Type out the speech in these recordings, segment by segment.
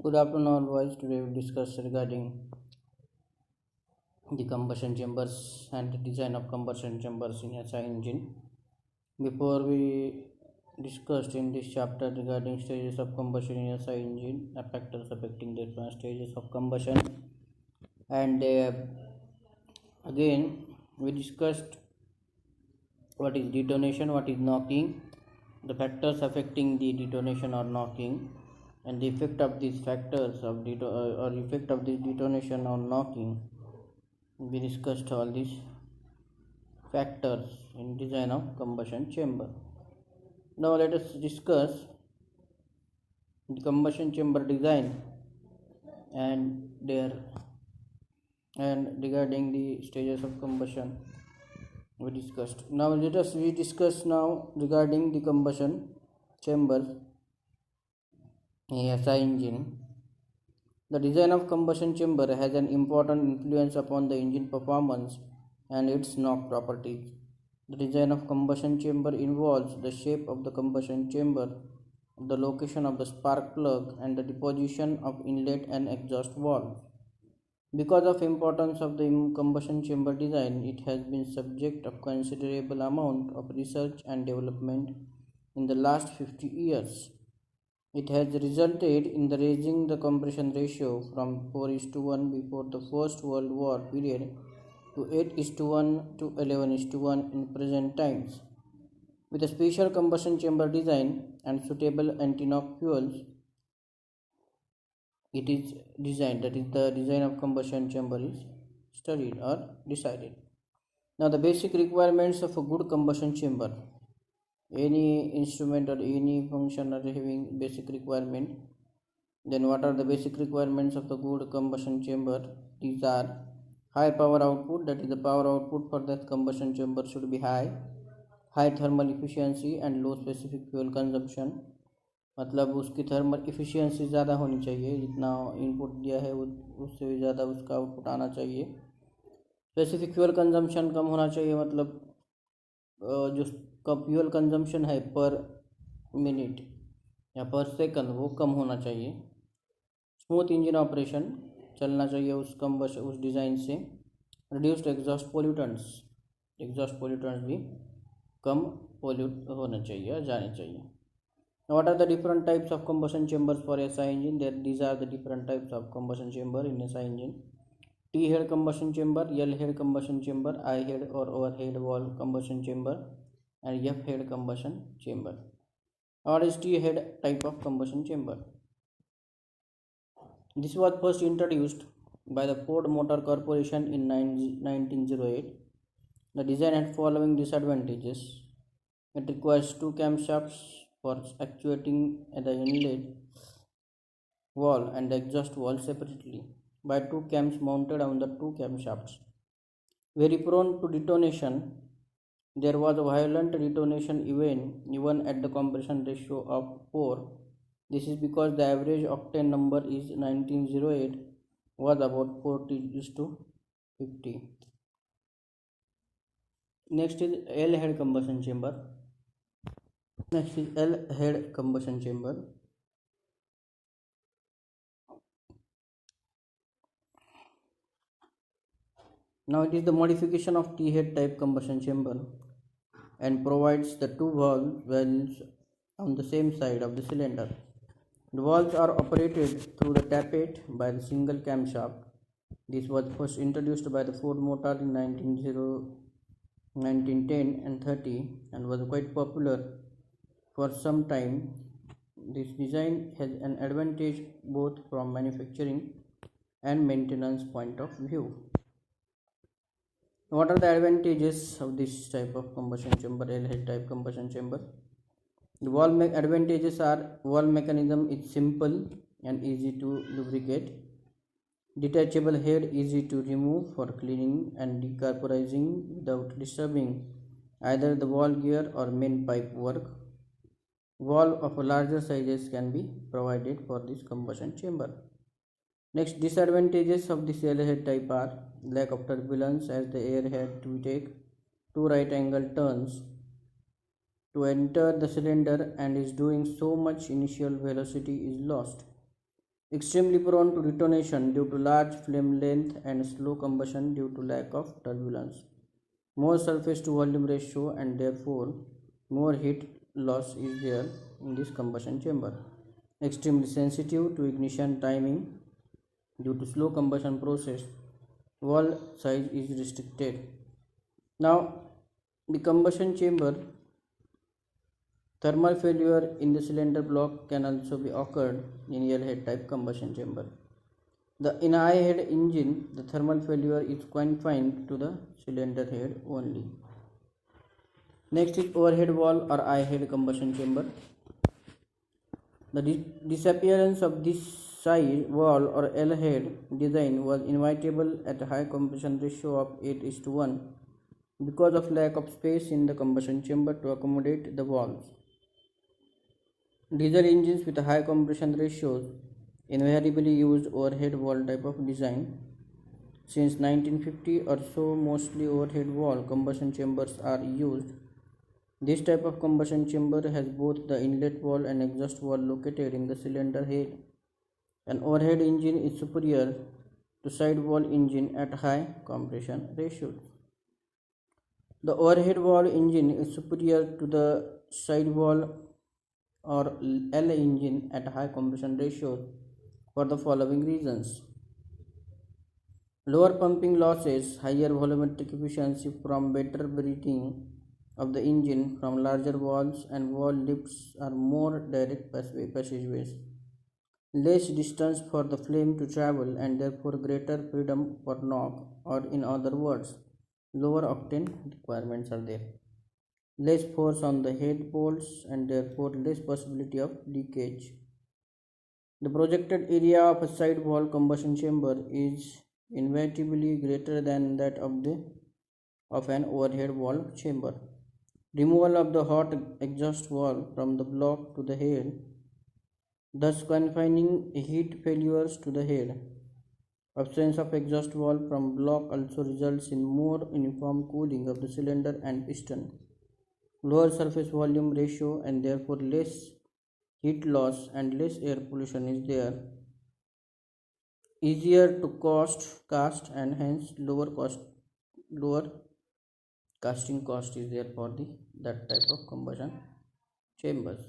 Good afternoon, all boys. Today we'll discuss regarding the combustion chambers and the design of combustion chambers in SI engine. Before we discussed in this chapter regarding stages of combustion in SI engine, factors affecting the different stages of combustion, and again we discussed what is detonation, what is knocking, the factors affecting the detonation or knocking, and the effect of these factors of or effect of the detonation or knocking. We discussed all these factors in design of combustion chamber. Now let us discuss the combustion chamber design and their and regarding the stages of combustion we discussed. Now let us we discuss now regarding the combustion chamber in SI engine. The design of combustion chamber has an important influence upon the engine performance and its knock properties. The design of combustion chamber involves the shape of the combustion chamber, the location of the spark plug, and the position of inlet and exhaust valve. Because of importance of the combustion chamber design, it has been subject of considerable amount of research and development in the last 50 years. It has resulted in the raising the compression ratio from 4:1 before the First World War period to 8:1 to 11:1 in present times. With a special combustion chamber design and suitable anti-knock fuels, it is designed, that is the design of combustion chamber is studied or decided. Now the basic requirements of a good combustion chamber. Any instrument or any function are having basic requirement. Then what are the basic requirements of the good combustion chamber? These are high power output, that is the power output for that combustion chamber should be high thermal efficiency and low specific fuel consumption. मतलब उसकी thermal efficiency ज़्यादा होनी चाहिए, जितना input दिया है उससे भी ज़्यादा उसका आउटपुट आना चाहिए. स्पेसिफिक फ्यूल कंजम्पशन कम होना चाहिए, मतलब जो का फ्यूल कंजम्पशन है पर मिनट या पर सेकंड वो कम होना चाहिए. स्मूथ इंजन ऑपरेशन चलना चाहिए उस डिज़ाइन से. रिड्यूस्ड एग्जॉस्ट पोल्यूटेंट्स भी कम पोल्यूट होना चाहिए या जाने चाहिए. What are the different types of combustion chambers for SI engine? These are the different types of combustion chamber in SI engine. T-head combustion chamber, L-head combustion chamber, I-head or overhead valve combustion chamber, and F-head combustion chamber. What is T-head type of combustion chamber? This was first introduced by the Ford Motor Corporation in 1908. The design had following disadvantages. It requires two camshafts for actuating the inlet valve and the exhaust valve separately by two cams mounted on the two camshafts. Very prone to detonation, there was a violent detonation even at the compression ratio of 4. This is because the average octane number is 1908 was about 40:50. Next is L-head combustion chamber. Next is L-head combustion chamber. Now it is the modification of T-head type combustion chamber and provides the two valves on the same side of the cylinder. The valves are operated through the tappet by the single camshaft. This was first introduced by the Ford Motor in 1910 and 30 and was quite popular for some time. This design has an advantage both from manufacturing and maintenance point of view. What are the advantages of this type of combustion chamber, L-head type combustion chamber? The advantages are valve mechanism is simple and easy to lubricate. Detachable head easy to remove for cleaning and decarburizing without disturbing either the valve gear or main pipe work. Valve of larger sizes can be provided for this combustion chamber. Next, disadvantages of this L-head type are lack of turbulence, as the air had to take two right angle turns to enter the cylinder and is doing so much initial velocity is lost. extremely prone to detonation due to large flame length and slow combustion due to lack of turbulence, more surface to volume ratio, and therefore more heat loss is there in this combustion chamber. Extremely sensitive to ignition timing due to slow combustion process, valve size is restricted. Now, the combustion chamber thermal failure in the cylinder block can also be occurred in L-head type combustion chamber. In I-head engine, the thermal failure is confined to the cylinder head only. Next is overhead valve or I-head combustion chamber. The disappearance of this side valve or L-head design was inevitable at a high compression ratio of 8:1 because of lack of space in the combustion chamber to accommodate the valves. Diesel engines with high compression ratios invariably used overhead valve type of design. Since 1950 or so, mostly overhead valve combustion chambers are used. This type of combustion chamber has both the inlet valve and exhaust valve located in the cylinder head. An overhead engine is superior to side valve engine at high compression ratios. The overhead valve engine is superior to the side valve or L engine at high compression ratios for the following reasons: lower pumping losses, higher volumetric efficiency from better breathing of the engine from larger valves, and valve lifts are more direct passageways, less distance for the flame to travel, and therefore greater freedom for knock, or in other words, lower octane requirements are there. Less force on the head bolts and therefore less possibility of leakage. The projected area of a side valve combustion chamber is invariably greater than that of an overhead valve chamber. Removal of the hot exhaust valve from the block to the head, thus confining heat failures to the head. Absence of exhaust valve from block also results in more uniform cooling of the cylinder and piston, lower surface volume ratio, and therefore less heat loss and less air pollution is there. Easier to cast and hence lower casting cost is there for that type of combustion chambers.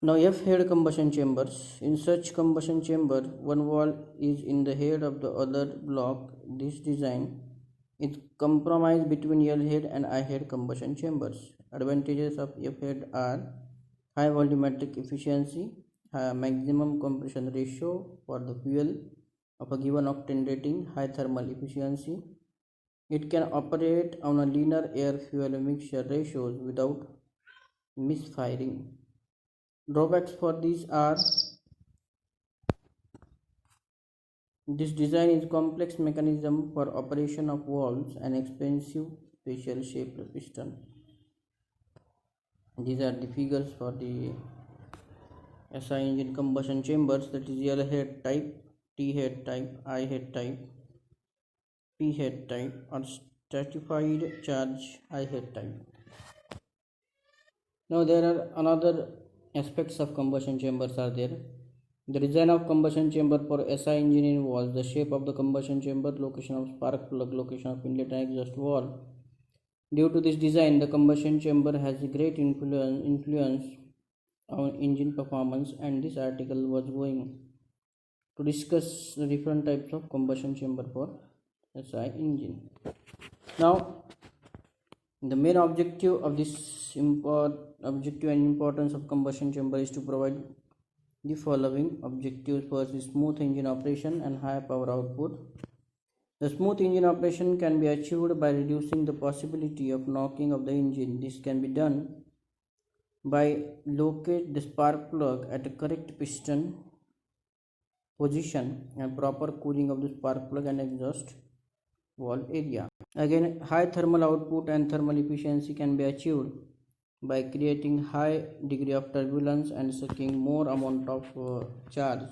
Now, F-head combustion chambers. In such combustion chamber, one valve is in the head of the other block. This design is compromise between L-head and I-head combustion chambers. Advantages of F-head are high volumetric efficiency, maximum compression ratio for the fuel of a given octane rating, high thermal efficiency. It can operate on a linear air-fuel mixture ratios without misfiring. Drawbacks for these are: this design is complex mechanism for operation of valves and expensive special shaped piston. These are the figures for the SI engine combustion chambers, that is L head type, T head type, I head type, P head type, or stratified charge I head type. Now there are another aspects of combustion chambers are there. The design of combustion chamber for SI engine involves the shape of the combustion chamber, location of spark plug, location of inlet and exhaust valve. Due to this design, the combustion chamber has a great influence on engine performance, and this article was going to discuss the different types of combustion chamber for SI engine. Now, the main objective of this objective and importance of combustion chamber is to provide the following objectives. First is smooth engine operation and high power output. The smooth engine operation can be achieved by reducing the possibility of knocking of the engine. This can be done by locate the spark plug at a correct piston position and proper cooling of the spark plug and exhaust valve area. Again, high thermal output and thermal efficiency can be achieved by creating high degree of turbulence and sucking more amount of charge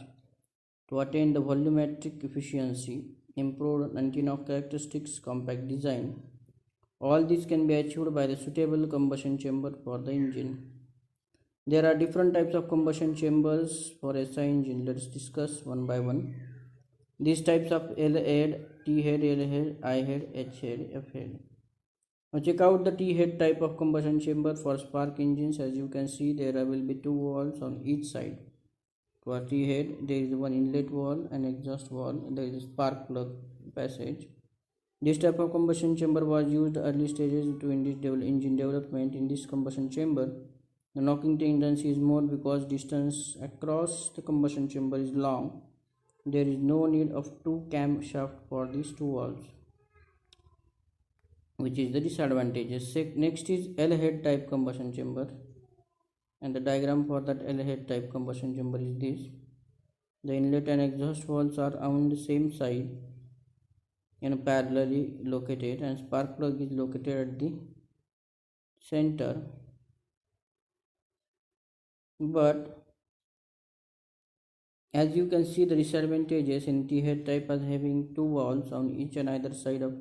to attain the volumetric efficiency, improved anti-knock characteristics, compact design. All this can be achieved by the suitable combustion chamber for the engine. There are different types of combustion chambers for SI engine. Let's discuss one by one. These types of L head, T head, L head, I head, H head, F head. Now check out the T head type of combustion chamber for spark engines. As you can see, there will be two valves on each side. For T head, there is one inlet valve and exhaust valve. There is a spark plug passage. This type of combustion chamber was used early stages to engine development. In this combustion chamber, the knocking tendency is more because distance across the combustion chamber is long. There is no need of two camshaft for these two valves, which is the disadvantages. Next is L head type combustion chamber, and the diagram for that L head type combustion chamber is this. The inlet and exhaust valves are on the same side and parallelly located, and spark plug is located at the center. But as you can see, the disadvantages in T head type are having two valves on each and either side of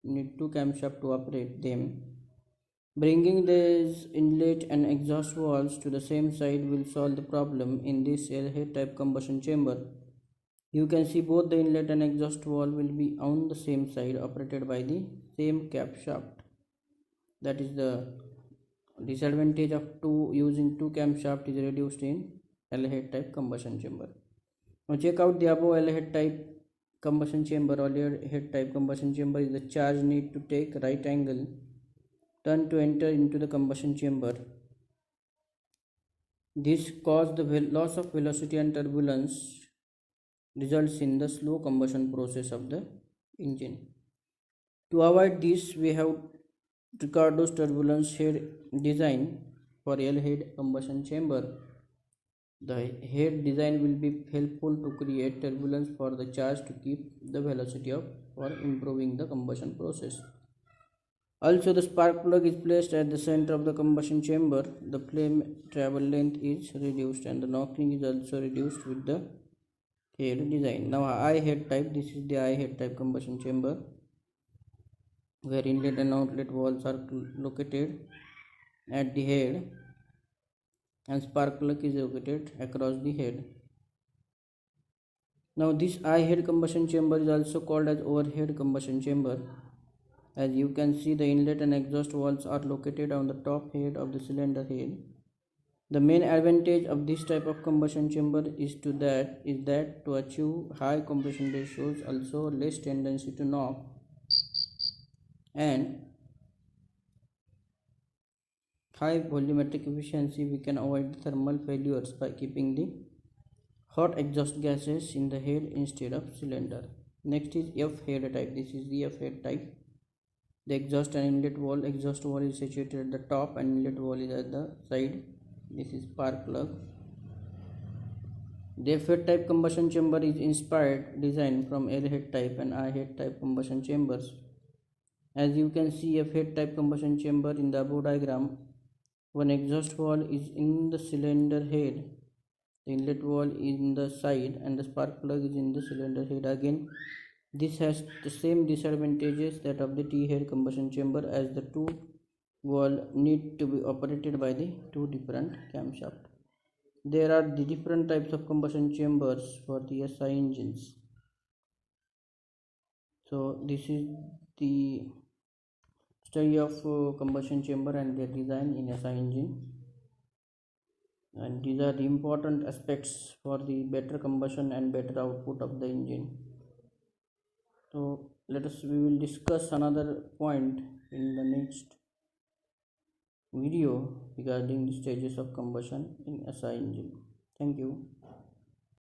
need two camshaft to operate them. Bringing these inlet and exhaust valves to the same side will solve the problem in this L head type combustion chamber. You can see both the inlet and exhaust valve will be on the same side, operated by the same camshaft. That is the disadvantage of using two camshaft is reduced in L head type combustion chamber. Now check out the above L head type combustion chamber or L head type combustion chamber is the charge need to take right angle turn to enter into the combustion chamber. This causes the loss of velocity and turbulence, results in the slow combustion process of the engine. To avoid this, we have Ricardo's turbulence head design for L head combustion chamber. The head design will be helpful to create turbulence for the charge to keep the velocity up for improving the combustion process. Also, the spark plug is placed at the center of the combustion chamber. The flame travel length is reduced and the knocking is also reduced with the head design. Now, I head type. This is the I head type combustion chamber, where inlet and outlet valves are located at the head and spark plug is located across the head. Now this I head combustion chamber is also called as overhead combustion chamber. As you can see, the inlet and exhaust valves are located on the top head of the cylinder head. The main advantage of this type of combustion chamber is that to achieve high compression ratios, also less tendency to knock, and high volumetric efficiency, we can avoid thermal failures by keeping the hot exhaust gases in the head instead of cylinder. Next is F head type. This is the F head type. The exhaust and inlet valve. Exhaust valve is situated at the top and inlet valve is at the side. This is spark plug. The F head type combustion chamber is inspired design from L head type and I head type combustion chambers. As you can see, F head type combustion chamber in the above diagram, one exhaust valve is in the cylinder head, the inlet valve is in the side, and the spark plug is in the cylinder head. Again, this has the same disadvantages that of the T head combustion chamber, as the two valves need to be operated by the two different camshafts. There are the different types of combustion chambers for the SI engines. So this is the study of combustion chamber and their design in SI engine, and these are the important aspects for the better combustion and better output of the engine. So we will discuss another point in the next video regarding the stages of combustion in SI engine. Thank you.